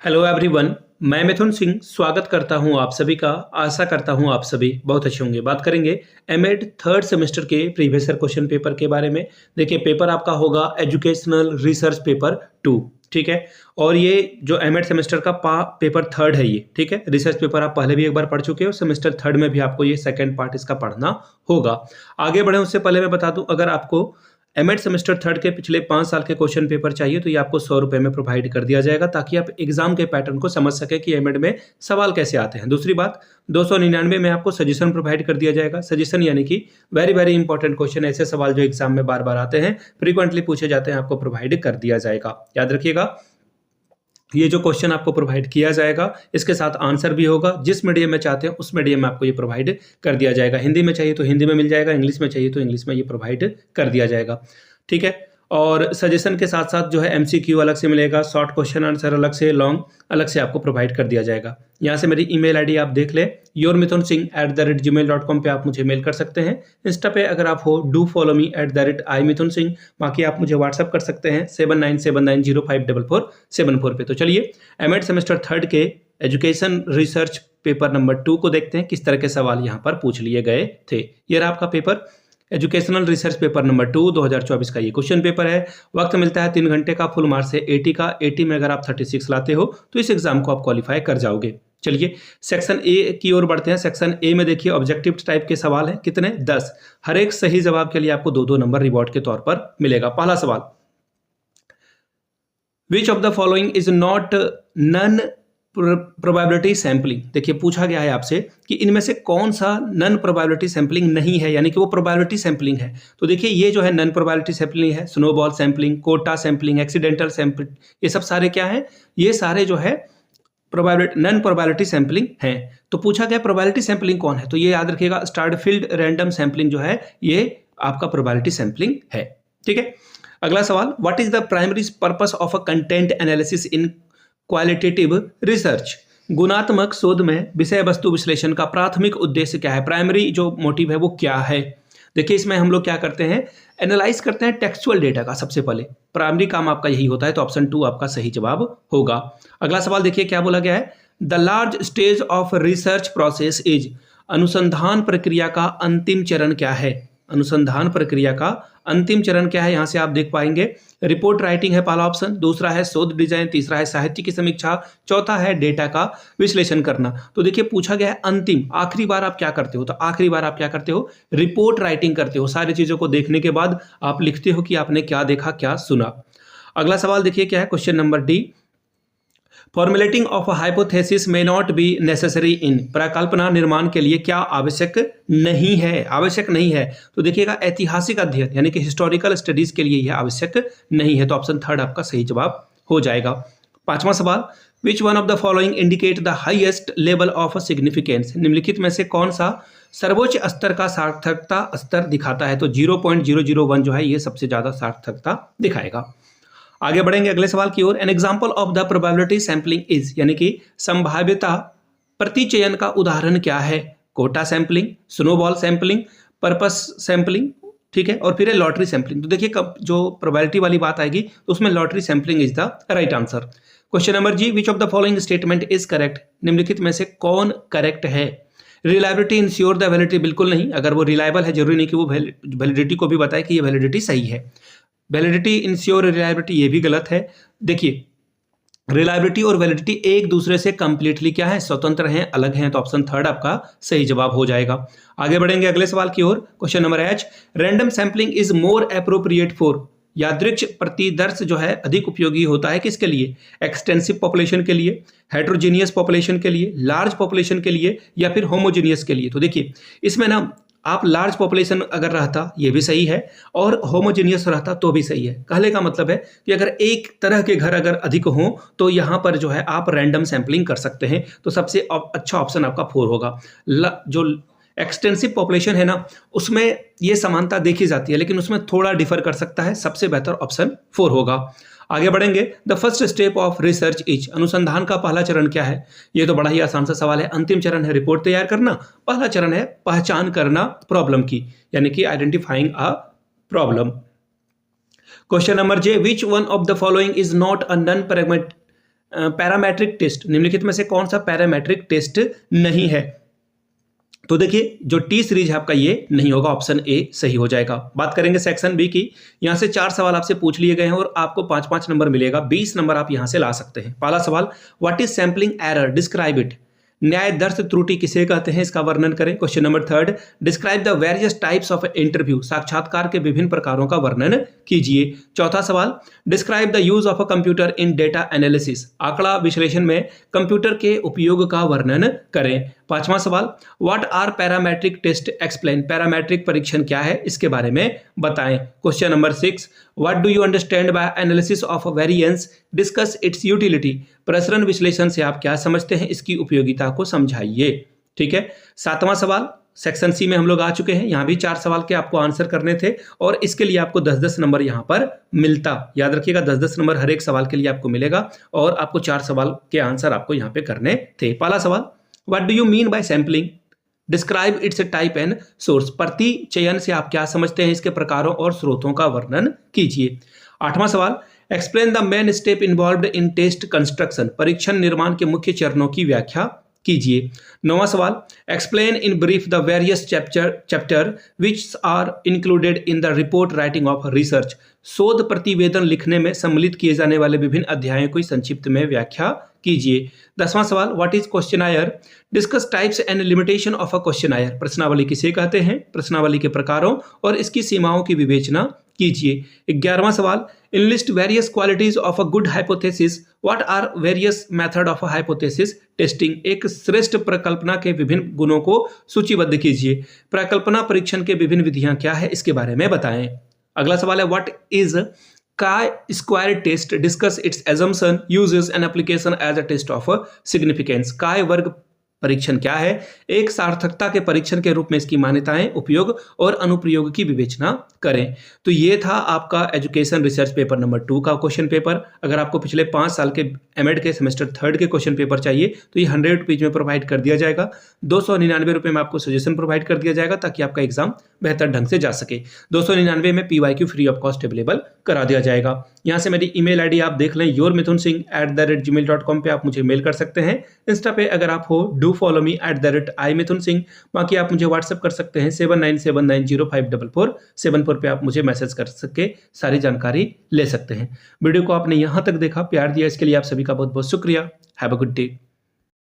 Hello everyone. मैं मिथुन सिंह स्वागत करता हूं आप सभी का। आशा करता हूं आप सभी बहुत अच्छे होंगे। बात करेंगे एमएड थर्ड सेमेस्टर के प्रीवियस ईयर क्वेश्चन पेपर के बारे में। देखिए पेपर आपका होगा एजुकेशनल रिसर्च पेपर 2, ठीक है। और ये जो एमएड सेमेस्टर का पेपर थर्ड है ये, ठीक है। रिसर्च पेपर आप पहले भी एक बार पढ़ चुके हो, सेमेस्टर थर्ड में भी आपको ये सेकेंड पार्ट इसका पढ़ना होगा। आगे बढ़े उससे पहले मैं बता दूं, अगर आपको एमएड सेमेस्टर थर्ड के पिछले 5 साल के क्वेश्चन पेपर चाहिए तो ये आपको 100 रुपए में प्रोवाइड कर दिया जाएगा, ताकि आप एग्जाम के पैटर्न को समझ सके कि एमएड में सवाल कैसे आते हैं। दूसरी बात, 299 में आपको सजेशन प्रोवाइड कर दिया जाएगा। सजेशन यानी कि वेरी वेरी इंपॉर्टेंट क्वेश्चन, ऐसे सवाल जो एग्जाम में बार बार आते हैं, फ्रीक्वेंटली पूछे जाते हैं, आपको प्रोवाइड कर दिया जाएगा। याद रखिएगा, ये जो क्वेश्चन आपको प्रोवाइड किया जाएगा इसके साथ आंसर भी होगा। जिस मीडियम में चाहते हैं उस मीडियम में आपको ये प्रोवाइड कर दिया जाएगा। हिंदी में चाहिए तो हिंदी में मिल जाएगा, इंग्लिश में चाहिए तो इंग्लिश में ये प्रोवाइड कर दिया जाएगा, ठीक है। और सजेशन के साथ साथ जो है एमसीक्यू अलग से मिलेगा, शॉर्ट क्वेश्चन आंसर अलग से, लॉन्ग अलग से आपको प्रोवाइड कर दिया जाएगा। यहाँ से मेरी ईमेल आईडी आप देख लें, yourmithunsingh@gmail.com पे आप मुझे मेल कर सकते हैं। इंस्टा पे अगर आप हो, डू फॉलो मी @imithunsingh। बाकी आप मुझे व्हाट्सअप कर सकते हैं 7979054474 पे। तो चलिए एमएड सेमेस्टर थर्ड के एजुकेशन रिसर्च पेपर नंबर 2 को देखते हैं, किस तरह के सवाल यहाँ पर पूछ लिए गए थे। ये रहा आपका paper, educational research paper number 2 2024 का ये क्वेश्चन पेपर है। वक्त मिलता है 3 घंटे का, फुल मार्क्स है 80 का। 80 में अगर आप 36 लाते हो तो इस एग्जाम को आप क्वालिफाई कर जाओगे। चलिए सेक्शन ए की ओर बढ़ते हैं। सेक्शन ए में देखिए ऑब्जेक्टिव टाइप के सवाल हैं, कितने 10। हर एक सही जवाब के लिए आपको 2-2 नंबर रिवॉर्ड के तौर पर मिलेगा। पहला सवाल, which of the following is not non probability sampling. देखिए पूछा गया है आपसे कि इनमें से कौन सा नन प्रोबेबिलिटी सैंपलिंग नहीं है, यानी कि वो प्रोबेबिलिटी सैंपलिंग है। तो देखिए ये जो है नन प्रोबेबिलिटी सैंपलिंग है, snowball sampling, quota sampling, accidental sampling, ये सब सारे क्या है, ये सारे जो है प्रोबेबिलिटी नन प्रोबेबिलिटी सैंपलिंग है। तो पूछा गया प्रोबेबिलिटी सैंपलिंग कौन है, तो ये याद रखिएगा स्टारफील्ड रैंडम सैंपलिंग जो है ये आपका प्रोबेबिलिटी सैंपलिंग है, ठीक है। अगला सवाल, what is the primary purpose of a content analysis in qualitative research. गुणात्मक शोध में विषय वस्तु विश्लेषण का प्राथमिक उद्देश्य क्या है, प्राइमरी जो मोटिव है वो क्या है। देखिए इसमें हम लोग क्या करते हैं, एनालाइज करते हैं टेक्सचुअल डेटा का। सबसे पहले प्राइमरी काम आपका यही होता है, तो ऑप्शन 2 आपका सही जवाब होगा। अगला सवाल देखिए क्या बोला गया है, the large stage of research process is. अनुसंधान प्रक्रिया का अंतिम चरण क्या है, अनुसंधान प्रक्रिया का अंतिम चरण क्या है। यहां से आप देख पाएंगे रिपोर्ट राइटिंग है पहला ऑप्शन, दूसरा है शोध डिजाइन, तीसरा है साहित्य की समीक्षा, चौथा है डेटा का विश्लेषण करना। तो देखिए पूछा गया है अंतिम, आखिरी बार आप क्या करते हो, तो आखिरी बार आप क्या करते हो, रिपोर्ट राइटिंग करते हो। सारी चीजों को देखने के बाद आप लिखते हो कि आपने क्या देखा क्या सुना। अगला सवाल देखिए क्या है, question number D, formulating of a hypothesis may not be necessary in. परिकल्पना निर्माण के लिए क्या आवश्यक नहीं है, आवश्यक नहीं है। तो देखिएगा ऐतिहासिक अध्ययन यानी कि हिस्टोरिकल स्टडीज के लिए यह आवश्यक नहीं है, तो ऑप्शन 3 आपका सही जवाब हो जाएगा। पांचवा सवाल, विच one of the following indicate the highest level of significance. निम्नलिखित में से कौन सा सर्वोच्च स्तर का सार्थकता स्तर दिखाता है, तो 0.001 जो है ये सबसे ज्यादा सार्थकता दिखाएगा। आगे बढ़ेंगे अगले सवाल की ओर, an example of the probability sampling is, यानी कि संभाव्यता प्रतिचयन का उदाहरण क्या है, quota sampling, snowball sampling, purpose sampling, ठीक है, और फिर है लॉटरी सैंपलिंग। तो देखिए कब जो प्रोबेबिलिटी वाली बात आएगी तो उसमें lottery sampling is the right answer. Question number G, which of the following statement is correct. निम्नलिखित में से कौन करेक्ट है। रिलायबिलिटी इंश्योर द वैलिडिटी, बिल्कुल नहीं। अगर वो रिलायबल है जरूरी नहीं कि वो वैलिडिटी को भी बताए कि ये वैलिडिटी सही है। वैलिडिटी इंश्योर रिलायबिलिटी ये भी गलत है। देखिए रिलायबिलिटी और वैलिडिटी एक दूसरे से कंप्लीटली क्या है, स्वतंत्र हैं, अलग हैं, तो ऑप्शन 3 आपका सही जवाब हो जाएगा। आगे बढ़ेंगे अगले सवाल की ओर, question number H, random sampling is more appropriate for. यादृच्छ प्रतिदर्श जो है अधिक उपयोगी होता है किसके लिए, एक्सटेंसिव पॉपुलेशन के लिए, हेट्रोजीनियस पॉपुलेशन के लिए, लार्ज पॉपुलेशन के लिए, या फिर होमोजीनियस के लिए। तो देखिए इसमें ना आप लार्ज पॉपुलेशन अगर रहता ये भी सही है, और होमोजेनियस रहता तो भी सही है। कहने का मतलब है कि अगर एक तरह के घर अगर अधिक हों तो यहाँ पर जो है आप रैंडम सैंपलिंग कर सकते हैं, तो सबसे अच्छा ऑप्शन आपका 4 होगा। जो एक्सटेंसिव पॉपुलेशन है ना उसमें ये समानता देखी जाती है, लेकिन उसमें थोड़ा डिफर कर सकता है, सबसे बेहतर ऑप्शन 4 होगा। आगे बढ़ेंगे, the first step of research is. अनुसंधान का पहला चरण क्या है, ये तो बड़ा ही आसान सा सवाल है। अंतिम चरण है रिपोर्ट तैयार करना, पहला चरण है पहचान करना प्रॉब्लम की, यानी कि identifying a problem. Question number J, which one of the following is not a non parametric test निम्नलिखित में से कौन सा पैरामेट्रिक टेस्ट नहीं है? तो देखिए जो टी सीरीज है आपका ये नहीं होगा, ऑप्शन ए सही हो जाएगा। बात करेंगे सेक्शन बी की। यहां से 4 सवाल आपसे पूछ लिए गए हैं और आपको 5-5 नंबर मिलेगा, 20 नंबर आप यहां से ला सकते हैं। पहला सवाल, what is sampling error, describe it. न्यायदर्श त्रुटि किसे कहते हैं, इसका वर्णन करें। Question number 3, describe the various types of interview, साक्षात्कार के विभिन्न प्रकारों का वर्णन कीजिए। चौथा सवाल, describe the use of a computer in data analysis, आंकड़ा विश्लेषण में कंप्यूटर के उपयोग का वर्णन करें। पांचवा सवाल, what are parametric test explain, parametric परीक्षण क्या है इसके बारे में बताएं। Question number 6, what do you understand by analysis of variance, discuss its utility, प्रसरण विश्लेषण से आप क्या समझते हैं, इसकी उपयोगिता को समझाइए। ठीक है। सातवां सवाल, सेक्शन सी में हम लोग आ चुके हैं, यहां भी 4 सवाल के आपको आंसर करने थे और इसके लिए आपको 10-10 नंबर यहां पर मिलता। याद रखिएगा 10-10 नंबर हर एक सवाल के लिए आपको मिलेगा और आपको 4 सवाल के आंसर आपको यहां पे करने थे। पहला सवाल, what do you mean by sampling, describe it's type and source, प्रति चयन से आप क्या समझते हैं, इसके प्रकारों और स्रोतों का वर्णन कीजिए। आठवां सवाल, explain the main step involved in test construction, परीक्षण निर्माण के मुख्य चरणों की व्याख्या कीजिए। नौवां सवाल, explain in brief the various chapter which are included in the report writing of research, शोध प्रतिवेदन लिखने में सम्मिलित किए जाने वाले विभिन्न अध्यायों को संक्षिप्त में व्याख्या कीजिए। 10वां सवाल, what is questionnaire, discuss types and limitation of a questionnaire, प्रश्नावली किसे कहते हैं, प्रश्नावली के प्रकारों और इसकी सीमाओं की विवेचना कीजिए। 11वां सवाल, enlist various qualities of a good hypothesis, what are various method of a hypothesis testing, एक श्रेष्ठ प्रकल्पना के विभिन्न गुणों को सूचीबद्ध कीजिए। प्रकल्पना परीक्षण के विभिन्न विधियां क्या है इसके बारे में बताएं। अगला सवाल है, what is chi-square test, discuss its assumption, uses and application as a test of significance, chi वर्ग परीक्षण क्या है, एक सार्थकता के परीक्षण के रूप में इसकी मान्यताएं, उपयोग और अनुप्रयोग की विवेचना करें। तो ये था आपका एजुकेशन रिसर्च पेपर नंबर 2 का क्वेश्चन पेपर। अगर आपको पिछले 5 साल के एमएड के सेमेस्टर 3 के क्वेश्चन पेपर चाहिए तो ये 100 रुपीज में प्रोवाइड कर दिया जाएगा। 299 रुपये में आपको सजेशन प्रोवाइड कर दिया जाएगा ताकि आपका एग्जाम बेहतर ढंग से जा सके। 299 में PYQ free of cost available करा दिया जाएगा। यहाँ से मेरी ईमेल आईडी आप देख लें, yourmithunsingh@gmail.com पे आप मुझे मेल कर सकते हैं। इंस्टा पे अगर आप हो डू फॉलो मी @imithunsingh। बाकी आप मुझे व्हाट्सएप कर सकते हैं 7979054474 पे आप मुझे मैसेज कर सके सारी जानकारी ले सकते हैं। वीडियो को आपने यहाँ तक देखा, प्यार दिया, इसके लिए आप सभी का बहुत बहुत शुक्रिया। Have a good day.